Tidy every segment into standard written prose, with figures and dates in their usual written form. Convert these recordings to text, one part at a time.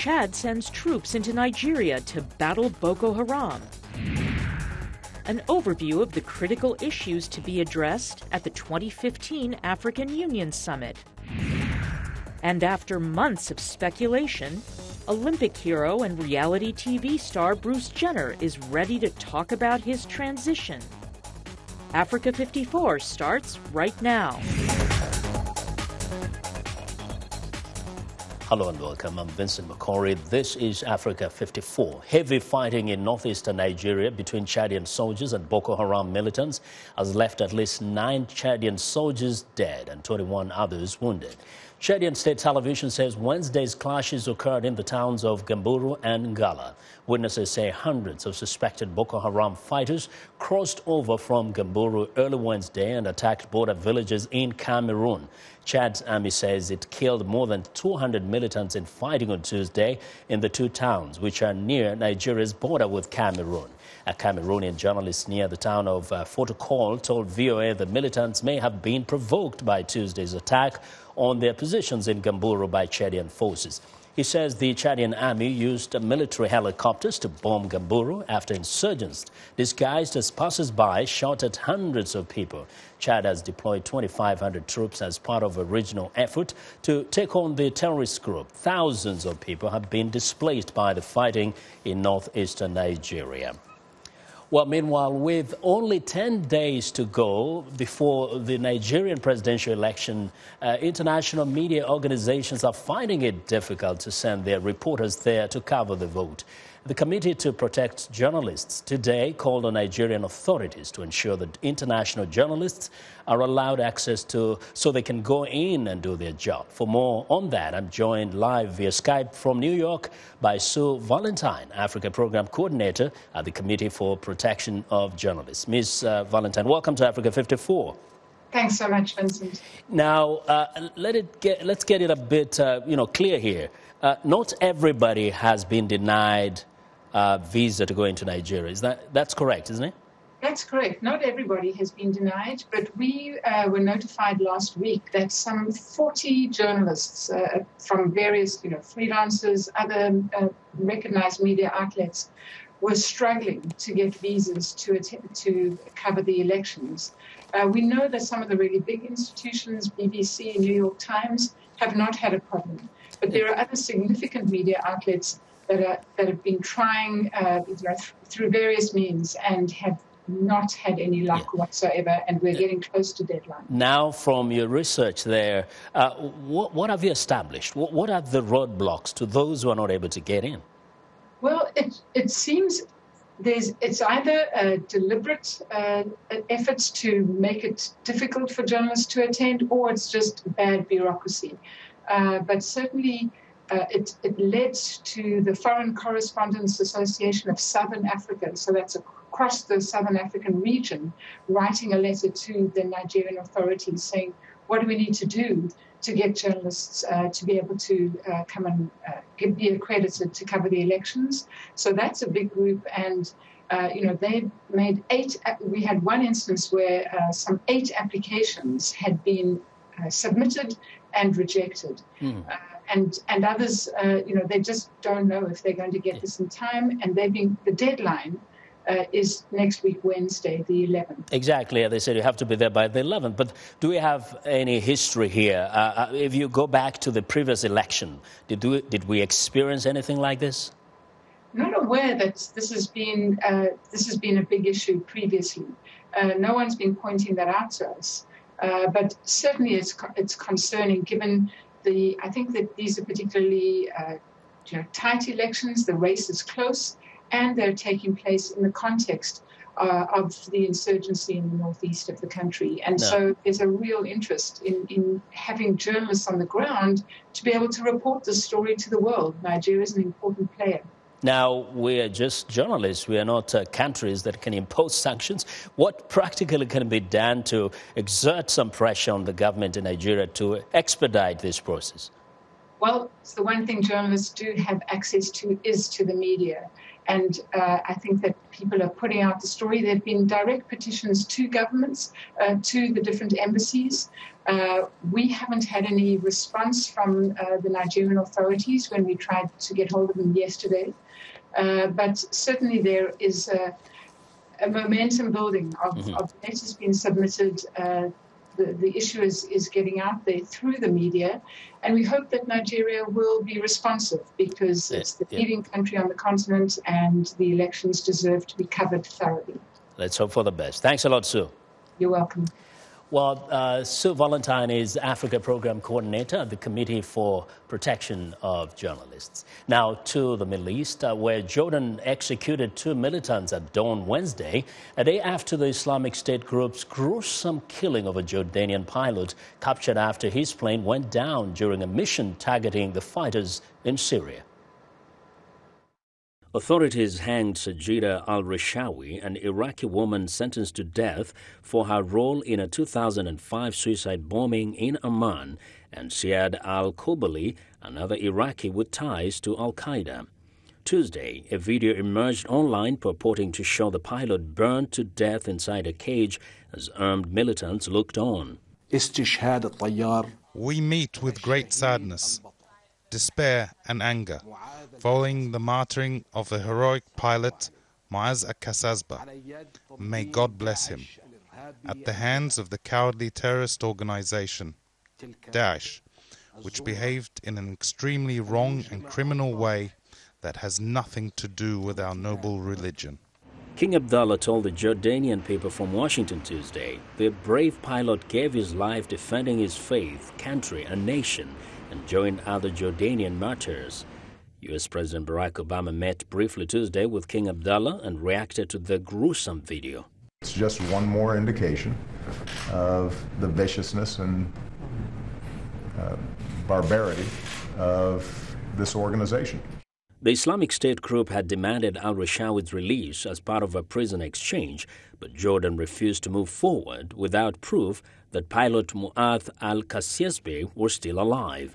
Chad sends troops into Nigeria to battle Boko Haram. An overview of the critical issues to be addressed at the 2015 African Union Summit. And after months of speculation, Olympic hero and reality TV star Bruce Jenner is ready to talk about his transition. Africa 54 starts right now. Hello and welcome. I'm Vincent McCory. This is Africa 54. Heavy fighting in northeastern Nigeria between Chadian soldiers and Boko Haram militants has left at least 9 Chadian soldiers dead and 21 others wounded. Chadian state television says Wednesday's clashes occurred in the towns of Gamburu and Ngala. Witnesses say hundreds of suspected Boko Haram fighters crossed over from Gamburu early Wednesday and attacked border villages in Cameroon. Chad's army says it killed more than 200 militants in fighting on Tuesday in the 2 towns, which are near Nigeria's border with Cameroon. A Cameroonian journalist near the town of Fotokol told VOA the militants may have been provoked by Tuesday's attack on their positions in Gamburu by Chadian forces. He says the Chadian army used military helicopters to bomb Gamburu after insurgents disguised as passers-by shot at hundreds of people. Chad has deployed 2,500 troops as part of a regional effort to take on the terrorist group. Thousands of people have been displaced by the fighting in northeastern Nigeria. Well, meanwhile, with only 10 days to go before the Nigerian presidential election, international media organizations are finding it difficult to send their reporters there to cover the vote. The Committee to Protect Journalists today called on Nigerian authorities to ensure that international journalists are allowed access to so they can go in and do their job. For more on that, I'm joined live via Skype from New York by Sue Valentine, Africa Program Coordinator at the Committee for Protection of Journalists. Ms. Valentine, welcome to Africa 54. Thanks so much, Vincent. Now, let's get it a bit clear here. Not everybody has been denied visa to go into Nigeria. That's correct, isn't it? That's correct. Not everybody has been denied, but we were notified last week that some 40 journalists from various, freelancers, other recognized media outlets were struggling to get visas to cover the elections. We know that some of the really big institutions, BBC and New York Times, have not had a problem. But there are other significant media outlets that have been trying through various means and have not had any luck whatsoever, and we're getting close to deadline. Now, from your research there, what have you established? What are the roadblocks to those who are not able to get in? Well, it seems it's either deliberate efforts to make it difficult for journalists to attend, or it's just bad bureaucracy. But certainly it led to the Foreign Correspondents Association of Southern Africa, so that's across the Southern African region, writing a letter to the Nigerian authorities saying, what do we need to do to get journalists to be able to come and be accredited to cover the elections? So that's a big group, and they made 8. We had one instance where some 8 applications had been submitted and rejected. And others, they just don't know if they're going to get this in time, and the deadline is next week, Wednesday, the 11th. Exactly. They said you have to be there by the 11th. But do we have any history here? If you go back to the previous election, did we experience anything like this? Not aware that this has been a big issue previously. No one's been pointing that out to us. But certainly it's concerning, given I think that these are particularly tight elections. The race is close, and they're taking place in the context of the insurgency in the northeast of the country. And so there's a real interest in having journalists on the ground to be able to report the story to the world. Nigeria is an important player. Now, we are just journalists. We are not countries that can impose sanctions. What practically can be done to exert some pressure on the government in Nigeria to expedite this process? Well, it's the one thing journalists do have access to is to the media. And I think that people are putting out the story. There have been direct petitions to governments, to the different embassies. We haven't had any response from the Nigerian authorities when we tried to get hold of them yesterday. But certainly there is a momentum building of letters being submitted. The issue is getting out there through the media, and we hope that Nigeria will be responsive because it's the leading country on the continent and the elections deserve to be covered thoroughly. Let's hope for the best. Thanks a lot, Sue. You're welcome. Well, Sue Valentine is Africa Program Coordinator at the Committee for Protection of Journalists. Now to the Middle East, where Jordan executed 2 militants at dawn Wednesday, a day after the Islamic State group's gruesome killing of a Jordanian pilot captured after his plane went down during a mission targeting the fighters in Syria. Authorities hanged Sajida al-Rishawi, an Iraqi woman sentenced to death for her role in a 2005 suicide bombing in Amman, and Siad al-Kubali, another Iraqi with ties to al-Qaeda. Tuesday, a video emerged online purporting to show the pilot burned to death inside a cage as armed militants looked on. We meet with great sadness, despair and anger, following the martyring of the heroic pilot Muaz al-Kasasba. May God bless him. At the hands of the cowardly terrorist organization, Daesh, which behaved in an extremely wrong and criminal way that has nothing to do with our noble religion. King Abdullah told the Jordanian paper from Washington Tuesday the brave pilot gave his life defending his faith, country and nation, and joined other Jordanian martyrs. U.S. President Barack Obama met briefly Tuesday with King Abdullah and reacted to the gruesome video. It's just one more indication of the viciousness and barbarity of this organization. The Islamic State group had demanded al-Rishawi's release as part of a prison exchange, but Jordan refused to move forward without proof that pilot Mu'adh al-Kasasbe was still alive.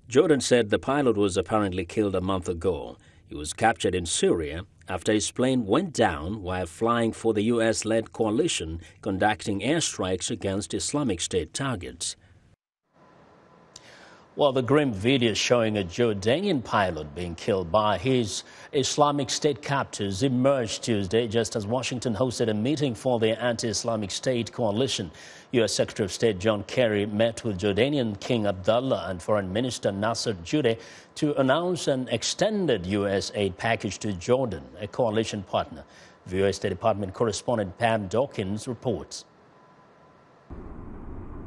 Jordan said the pilot was apparently killed a month ago. He was captured in Syria after his plane went down while flying for the U.S.-led coalition conducting airstrikes against Islamic State targets. Well, the grim video showing a Jordanian pilot being killed by his Islamic State captors emerged Tuesday just as Washington hosted a meeting for the anti-Islamic State coalition. U.S. Secretary of State John Kerry met with Jordanian King Abdullah and Foreign Minister Nasser Judeh to announce an extended U.S. aid package to Jordan, a coalition partner. VOA State Department correspondent Pam Dawkins reports.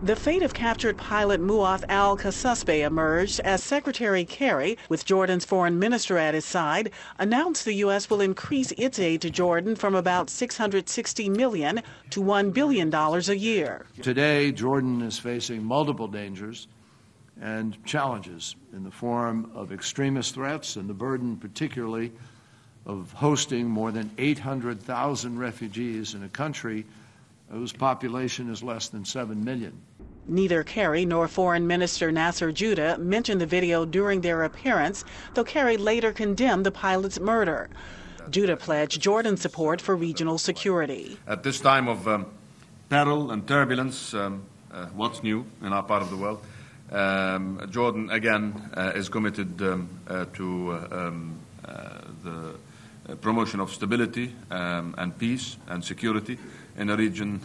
The fate of captured pilot Mu'adh al-Kasasbe emerged as Secretary Kerry, with Jordan's foreign minister at his side, announced the U.S. will increase its aid to Jordan from about $660 million to $1 billion a year. Today, Jordan is facing multiple dangers and challenges in the form of extremist threats and the burden particularly of hosting more than 800,000 refugees in a country whose population is less than 7 million. Neither Kerry nor Foreign Minister Nasser Judeh mentioned the video during their appearance, though Kerry later condemned the pilot's murder. Judeh pledged Jordan's support for regional security. At this time of peril and turbulence, what's new in our part of the world, Jordan again is committed to the promotion of stability and peace and security in a region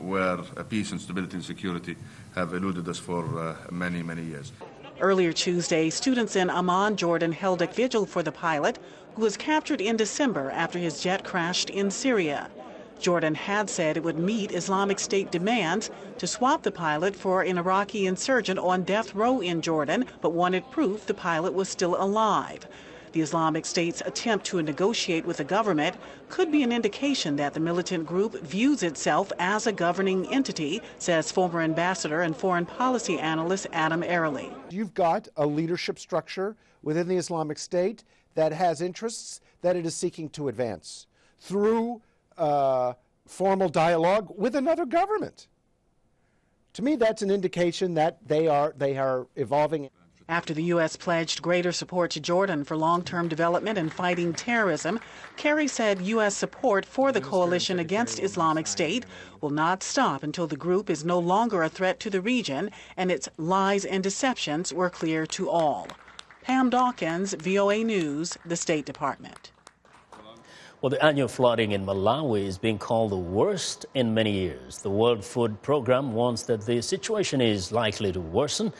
where peace and stability and security have eluded us for many, many years. Earlier Tuesday, students in Amman, Jordan held a vigil for the pilot who was captured in December after his jet crashed in Syria. Jordan had said it would meet Islamic State demands to swap the pilot for an Iraqi insurgent on death row in Jordan, but wanted proof the pilot was still alive. The Islamic State's attempt to negotiate with the government could be an indication that the militant group views itself as a governing entity, says former ambassador and foreign policy analyst Adam Early. You've got a leadership structure within the Islamic State that has interests that it is seeking to advance through formal dialogue with another government. To me, that's an indication that they are evolving. After the U.S. pledged greater support to Jordan for long-term development and fighting terrorism, Kerry said U.S. support for the coalition against Islamic State will not stop until the group is no longer a threat to the region and its lies and deceptions were clear to all. Pam Dawkins, VOA News, the State Department. Well, the annual flooding in Malawi is being called the worst in many years. The World Food Programme warns that the situation is likely to worsen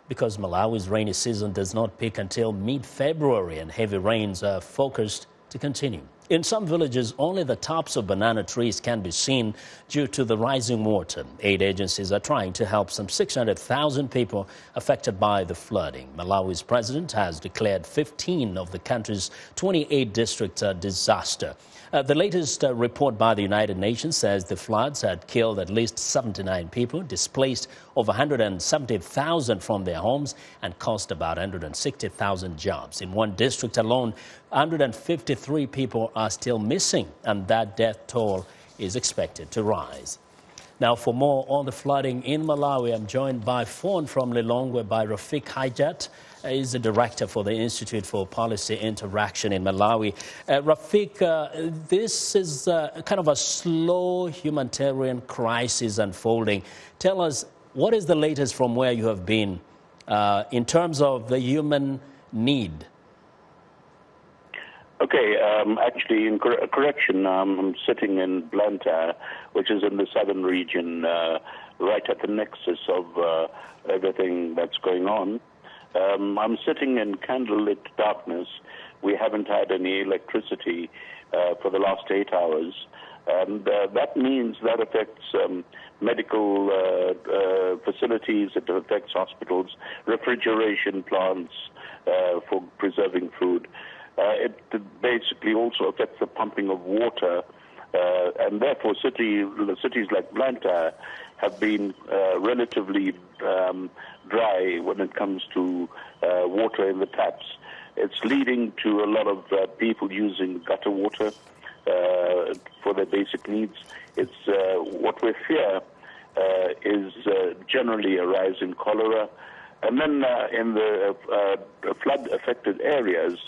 because Malawi's rainy season does not peak until mid-February and heavy rains are forecast to continue. In some villages, only the tops of banana trees can be seen due to the rising water. Aid agencies are trying to help some 600,000 people affected by the flooding. Malawi's president has declared 15 of the country's 28 districts a disaster. The latest report by the United Nations says the floods had killed at least 79 people, displaced over 170,000 from their homes, and cost about 160,000 jobs. In one district alone, 153 people are still missing, and that death toll is expected to rise. Now, for more on the flooding in Malawi, I'm joined by phone from Lilongwe by Rafik Hajat. He's the director for the Institute for Policy Interaction in Malawi. Rafik, this is kind of a slow humanitarian crisis unfolding. Tell us, what is the latest from where you have been in terms of the human need? Okay, actually, in correction, I'm sitting in Blantyre, which is in the southern region, right at the nexus of everything that's going on. I'm sitting in candlelit darkness. We haven't had any electricity for the last 8 hours. And that means that affects medical facilities, it affects hospitals, refrigeration plants for preserving food. It basically also affects the pumping of water, and therefore cities like Blantyre have been relatively dry when it comes to water in the taps. It's leading to a lot of people using gutter water for their basic needs. It's what we fear is generally a rise in cholera. And then in the flood-affected areas,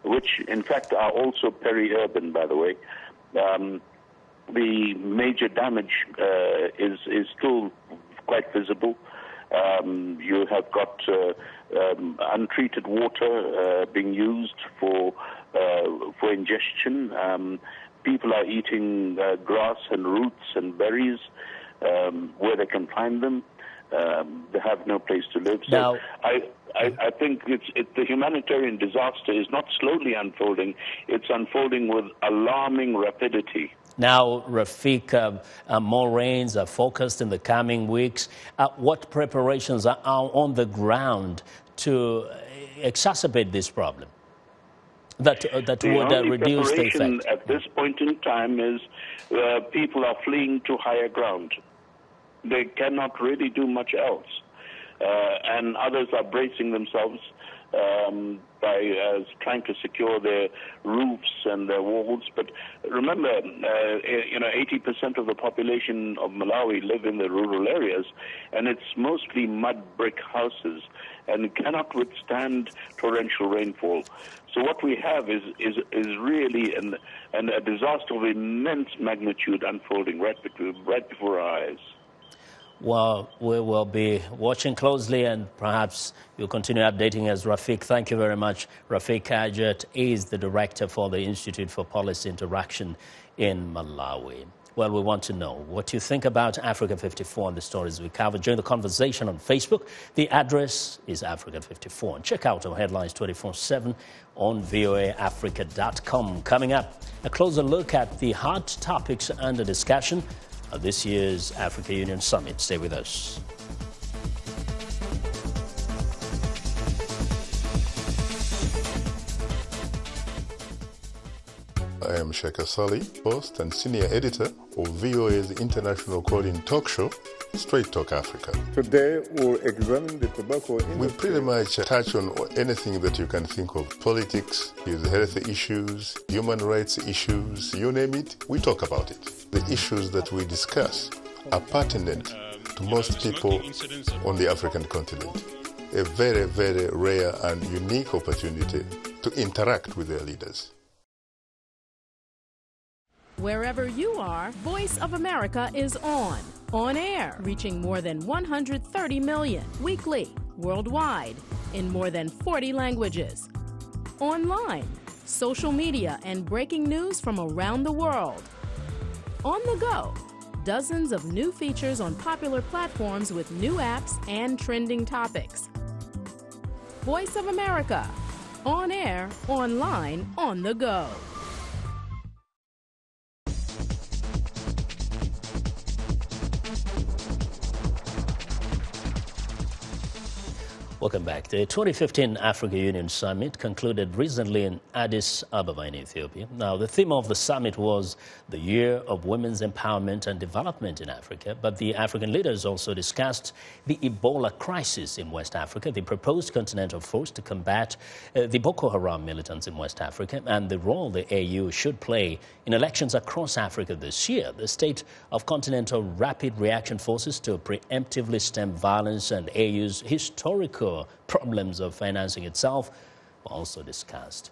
which in fact are also peri-urban, by the way, the major damage is still quite visible. You have got untreated water being used for ingestion. People are eating grass and roots and berries where they can find them. They have no place to live. So now, I think the humanitarian disaster is not slowly unfolding. It's unfolding with alarming rapidity. Now, Rafik, more rains are focused in the coming weeks. What preparations are on the ground to exacerbate this problem that would reduce the effect? At this point in time is people are fleeing to higher ground. They cannot really do much else. And others are bracing themselves by trying to secure their roofs and their walls. But remember, 80% of the population of Malawi live in the rural areas, and it's mostly mud brick houses, and it cannot withstand torrential rainfall. So what we have is really a disaster of immense magnitude unfolding right before our eyes. Well, we will be watching closely, and perhaps you'll continue updating us, Rafik. Thank you very much. Rafik Hajat is the director for the Institute for Policy Interaction in Malawi. Well, we want to know what you think about Africa 54 and the stories we covered. Join the conversation on Facebook. The address is Africa 54. And check out our headlines 24/7 on voaafrica.com. Coming up, a closer look at the hot topics under discussion of this year's Africa Union Summit. Stay with us. I am Sheikh Sali, host and senior editor of VOA's international call-in talk show, Straight Talk Africa. Today we'll examine the tobacco industry. We pretty much touch on anything that you can think of. Politics, health issues, human rights issues, you name it, we talk about it. The issues that we discuss are pertinent to most people on the African continent. a very, very rare and unique opportunity to interact with their leaders. Wherever you are, Voice of America is on air, reaching more than 130 million weekly, worldwide, in more than 40 languages. Online, social media, and breaking news from around the world. On the go, dozens of new features on popular platforms with new apps and trending topics. Voice of America, on air, online, on the go. Welcome back. The 2015 Africa Union Summit concluded recently in Addis Ababa in Ethiopia. Now, the theme of the summit was the Year of Women's Empowerment and Development in Africa, but the African leaders also discussed the Ebola crisis in West Africa, the proposed continental force to combat the Boko Haram militants in West Africa, and the role the AU should play in elections across Africa this year, the state of continental rapid reaction forces to preemptively stem violence, and AU's historical problems of financing itself were also discussed.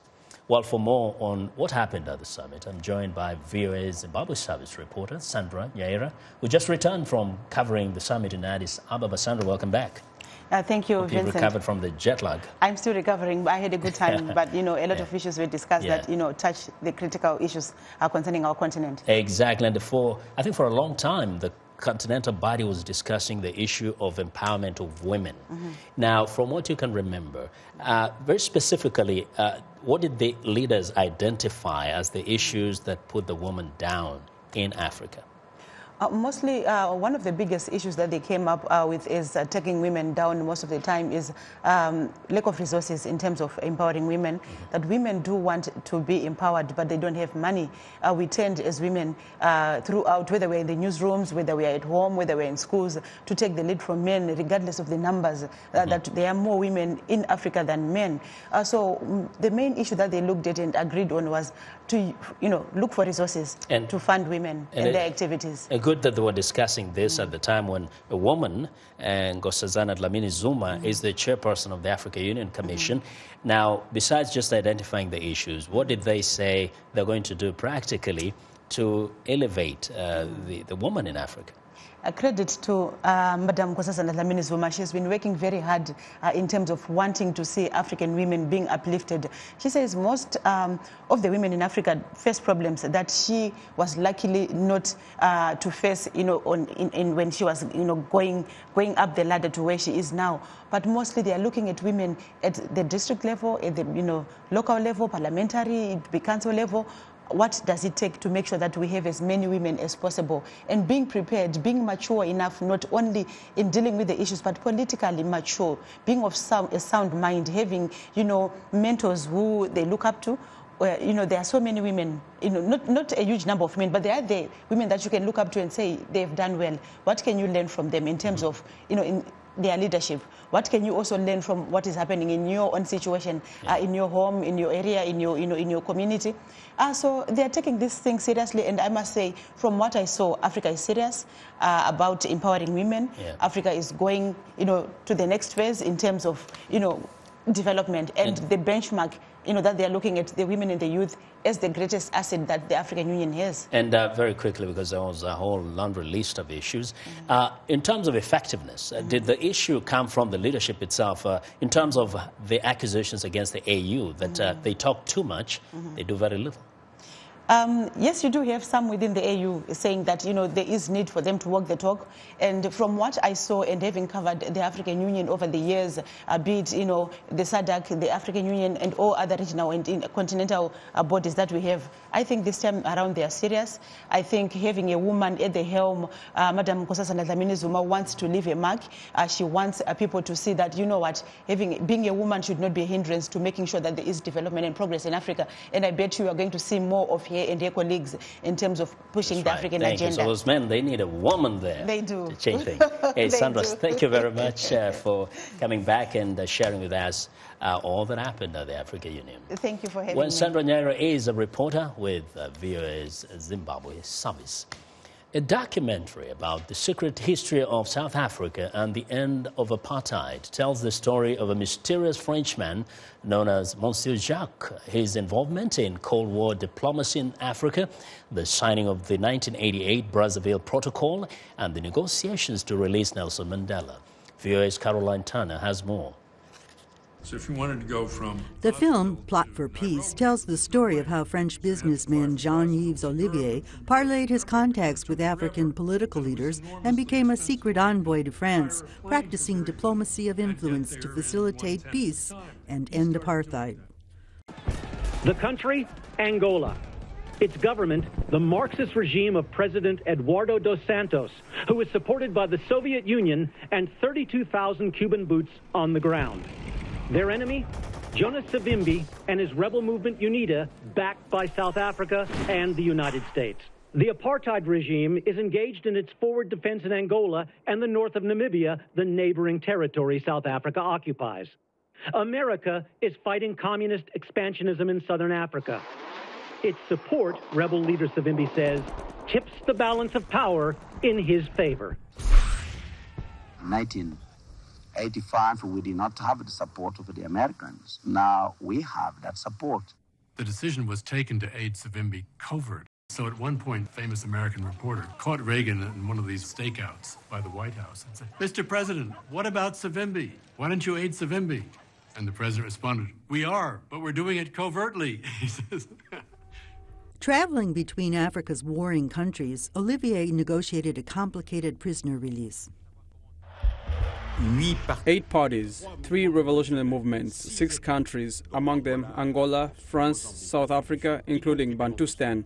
Well, for more on what happened at the summit, I'm joined by VOA's Zimbabwe service reporter, Sandra Nyaira, who just returned from covering the summit in Addis Ababa. Sandra, welcome back. Thank you, Vincent. You recovered from the jet lag. I'm still recovering, but I had a good time. But, a lot of issues were discussed that, touch the critical issues concerning our continent. Exactly. And I think for a long time, the continental body was discussing the issue of empowerment of women. Now, from what you can remember, very specifically, what did the leaders identify as the issues that put the woman down in Africa? Mostly, one of the biggest issues that they came up with is taking women down most of the time is lack of resources in terms of empowering women, that women do want to be empowered, but they don't have money. We tend as women throughout, whether we're in the newsrooms, whether we're at home, whether we're in schools, to take the lead from men, regardless of the numbers, that there are more women in Africa than men. So the main issue that they looked at and agreed on was to, look for resources and to fund women and their activities. Good that they were discussing this at the time when a woman, Nkosazana Dlamini Zuma, is the chairperson of the Africa Union Commission. Now, besides just identifying the issues, what did they say they're going to do practically to elevate the woman in Africa? Credit to Madam Nkosazana Dlamini Zuma. She has been working very hard in terms of wanting to see African women being uplifted. She says most of the women in Africa face problems that she was luckily not to face, when she was, going up the ladder to where she is now. But mostly they are looking at women at the district level, at the, local level, parliamentary, council level. What does it take to make sure that we have as many women as possible, and being prepared, being mature enough, not only in dealing with the issues, but politically mature, being of a sound mind, having, mentors who they look up to. There are so many women, not a huge number of women, but there are the women that you can look up to and say they've done well. What can you learn from them in terms of, in their leadership? What can you also learn from what is happening in your own situation, in your home, in your area, in your community? So they are taking this thing seriously, and I must say, from what I saw, Africa is serious about empowering women. Africa is going, to the next phase in terms of, development, and the benchmark, that they are looking at the women and the youth as the greatest asset that the African Union has. And very quickly, because there was a whole laundry list of issues, in terms of effectiveness, did the issue come from the leadership itself in terms of the accusations against the AU that they talk too much, they do very little? Yes, you do have some within the AU saying that, there is need for them to walk the talk. And from what I saw and having covered the African Union over the years, be it, the SADC, the African Union, and all other regional and continental bodies that we have, I think this time around they are serious. I think having a woman at the helm, Madam Nkosazana Dlamini Zuma wants to leave a mark. She wants people to see that, being a woman should not be a hindrance to making sure that there is development and progress in Africa. And I bet you are going to see more of her and her colleagues in terms of pushing the African agenda. So those men, they need a woman there. They do. To change things. Hey, Sandra, thank you very much for coming back and sharing with us all that happened at the African Union. Thank you for having me. Sandra Nyaira is a reporter with VOA's Zimbabwe service. A documentary about the secret history of South Africa and the end of apartheid tells the story of a mysterious Frenchman known as Monsieur Jacques, his involvement in Cold War diplomacy in Africa, the signing of the 1988 Brazzaville Protocol, and the negotiations to release Nelson Mandela. VOA's Caroline Turner has more. So if you wanted to go from... The film, Plot for Peace, tells the story of how French businessman Jean-Yves Olivier parlayed his contacts with African political leaders and became a secret envoy to France, practicing diplomacy of influence to facilitate peace and end apartheid. The country, Angola. Its government, the Marxist regime of President Eduardo dos Santos, who is supported by the Soviet Union and 32,000 Cuban boots on the ground. Their enemy, Jonas Savimbi and his rebel movement UNITA, backed by South Africa and the United States. The apartheid regime is engaged in its forward defense in Angola and the north of Namibia, the neighboring territory South Africa occupies. America is fighting communist expansionism in southern Africa. Its support, rebel leader Savimbi says, tips the balance of power in his favor. 1985, we did not have the support of the Americans. Now we have that support. The decision was taken to aid Savimbi covert. So at one point, famous American reporter caught Reagan in one of these stakeouts by the White House and said, "Mr. President, what about Savimbi? Why don't you aid Savimbi?" And the president responded, "We are, but we're doing it covertly." He says. Traveling between Africa's warring countries, Olivier negotiated a complicated prisoner release. 8 parties, 3 revolutionary movements, 6 countries, among them Angola, France, South Africa, including Bantustan.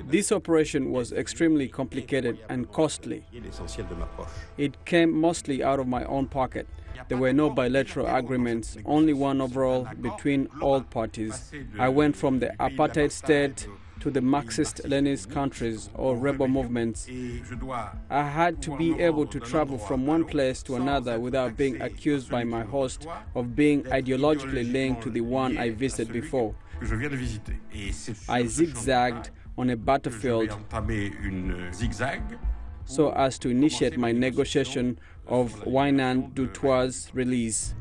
This operation was extremely complicated and costly. It came mostly out of my own pocket. There were no bilateral agreements, only one overall between all parties. I went from the apartheid state to the Marxist-Leninist countries or rebel movements. I had to be able to travel from one place to another without being accused by my host of being ideologically linked to the one I visited before. I zigzagged on a battlefield so as to initiate my negotiation of Wynand du Toit's release.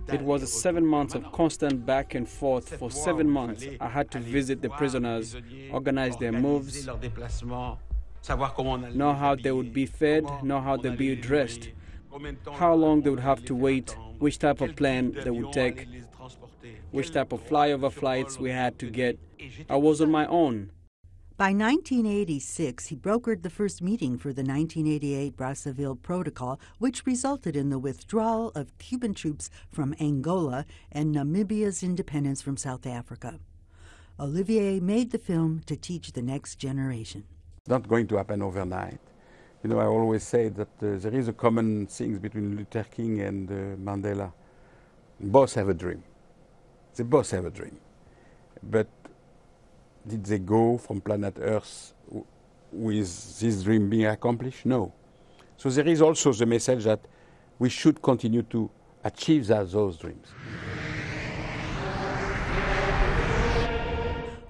It was 7 months of constant back and forth. For 7 months, I had to visit the prisoners, organize their moves, know how they would be fed, know how they would be dressed, how long they would have to wait, which type of plane they would take, which type of flyover flights we had to get. I was on my own. By 1986, he brokered the first meeting for the 1988 Brazzaville Protocol, which resulted in the withdrawal of Cuban troops from Angola and Namibia's independence from South Africa. Olivier made the film to teach the next generation. It's not going to happen overnight. You know, I always say that there is a common thing between Luther King and Mandela. Both have a dream. They both have a dream. But did they go from planet Earth with this dream being accomplished? No. So there is also the message that we should continue to achieve those dreams.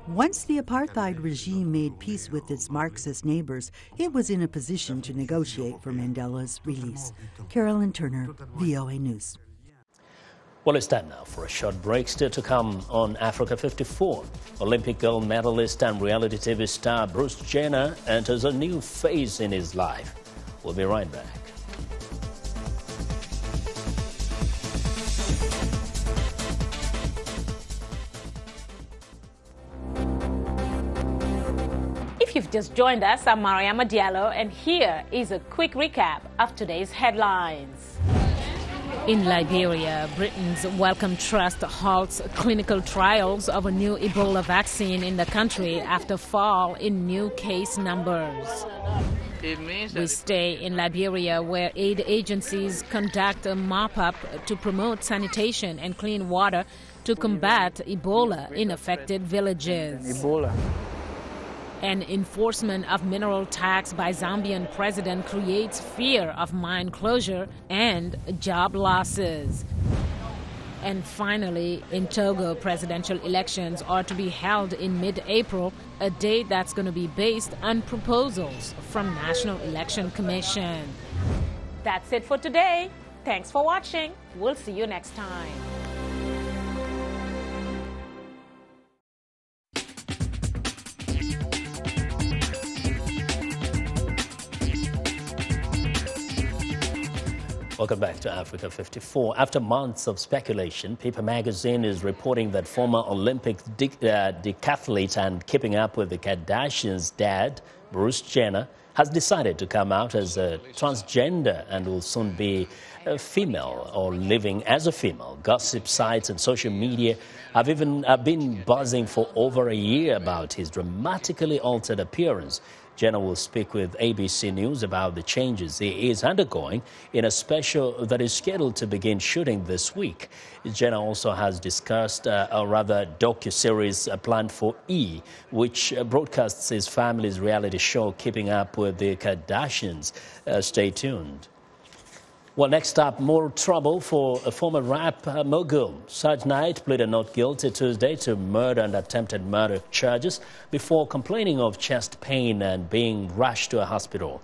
Once the apartheid regime made peace with its Marxist neighbors, it was in a position to negotiate for Mandela's release. Carolyn Turner, VOA News. Well, it's time now for a short break. Still to come on Africa 54. Olympic gold medalist and reality TV star Bruce Jenner enters a new phase in his life. We'll be right back. If you've just joined us, I'm Mariama Diallo, and here is a quick recap of today's headlines. In Liberia, Britain's Wellcome Trust halts clinical trials of a new Ebola vaccine in the country after fall in new case numbers. We stay in Liberia, where aid agencies conduct a mop-up to promote sanitation and clean water to combat Ebola in affected villages. An enforcement of mineral tax by Zambian president creates fear of mine closure and job losses. And finally, in Togo, presidential elections are to be held in mid-April, a date that's going to be based on proposals from National Election Commission. That's it for today. Thanks for watching. We'll see you next time. Welcome back to Africa 54. After months of speculation, People magazine is reporting that former Olympic decathlete and Keeping Up with the Kardashians' dad, Bruce Jenner, has decided to come out as a transgender and will soon be a female or living as a female. Gossip sites and social media have even been buzzing for over a year about his dramatically altered appearance. Jenner will speak with ABC News about the changes he is undergoing in a special that is scheduled to begin shooting this week. Jenner also has discussed a rather docu-series planned for E!, which broadcasts his family's reality show Keeping Up with the Kardashians. Stay tuned. Well, next up, more trouble for a former rap mogul. Suge Knight pleaded not guilty Tuesday to murder and attempted murder charges before complaining of chest pain and being rushed to a hospital.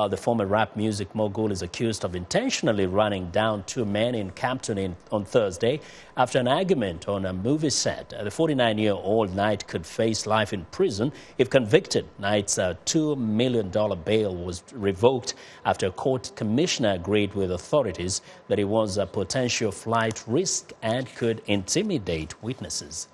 The former rap music mogul is accused of intentionally running down two men in Campton on Thursday after an argument on a movie set. The 49-year-old Knight could face life in prison if convicted. Knight's $2 million bail was revoked after a court commissioner agreed with authorities that he was a potential flight risk and could intimidate witnesses.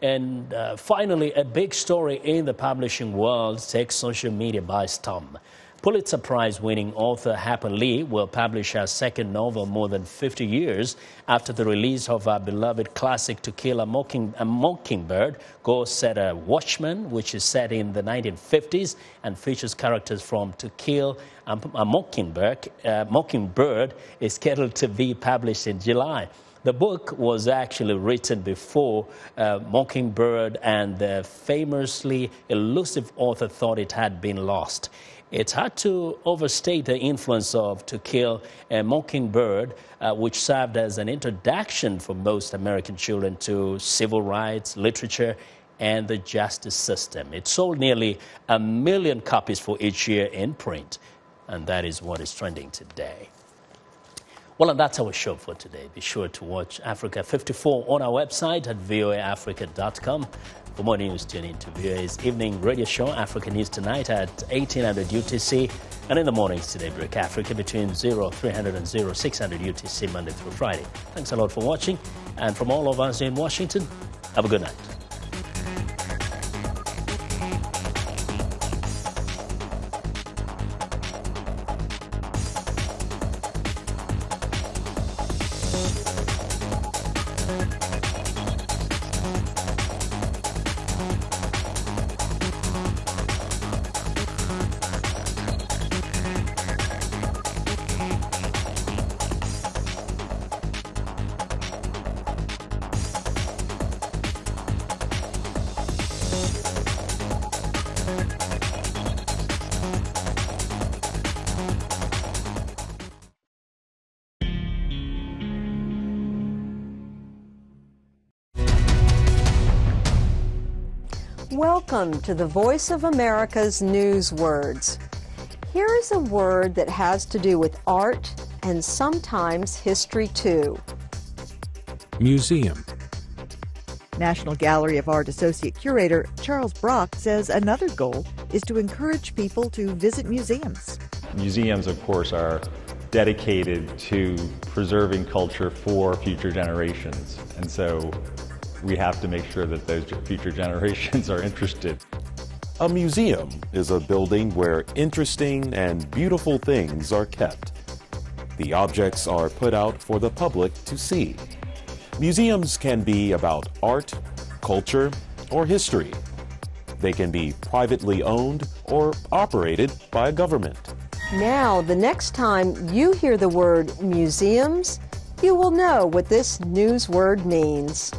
And finally, a big story in the publishing world takes social media by storm. Pulitzer Prize-winning author Harper Lee will publish her second novel more than 50 years after the release of her beloved classic To Kill a Mockingbird. Go set a Watchman, which is set in the 1950s and features characters from To Kill a Mockingbird, is scheduled to be published in July. The book was actually written before Mockingbird, and the famously elusive author thought it had been lost. It's hard to overstate the influence of To Kill a Mockingbird, which served as an introduction for most American children to civil rights, literature, and the justice system. It sold nearly 1 million copies for each year in print, and that is what is trending today. Well, and that's our show for today. Be sure to watch Africa 54 on our website at voaafrica.com. For more news, tune in to VOA's evening radio show, Africa News Tonight, at 1800 UTC, and in the mornings to Daybreak Africa between 0300 and 0600 UTC, Monday through Friday. Thanks a lot for watching, and from all of us in Washington, have a good night. Welcome to the Voice of America's News Words. Here is a word that has to do with art and sometimes history too. Museum. National Gallery of Art Associate Curator Charles Brock says another goal is to encourage people to visit museums. Museums, of course, are dedicated to preserving culture for future generations, and so we have to make sure that those future generations are interested. A museum is a building where interesting and beautiful things are kept. The objects are put out for the public to see. Museums can be about art, culture, or history. They can be privately owned or operated by a government. Now, the next time you hear the word museums, you will know what this news word means.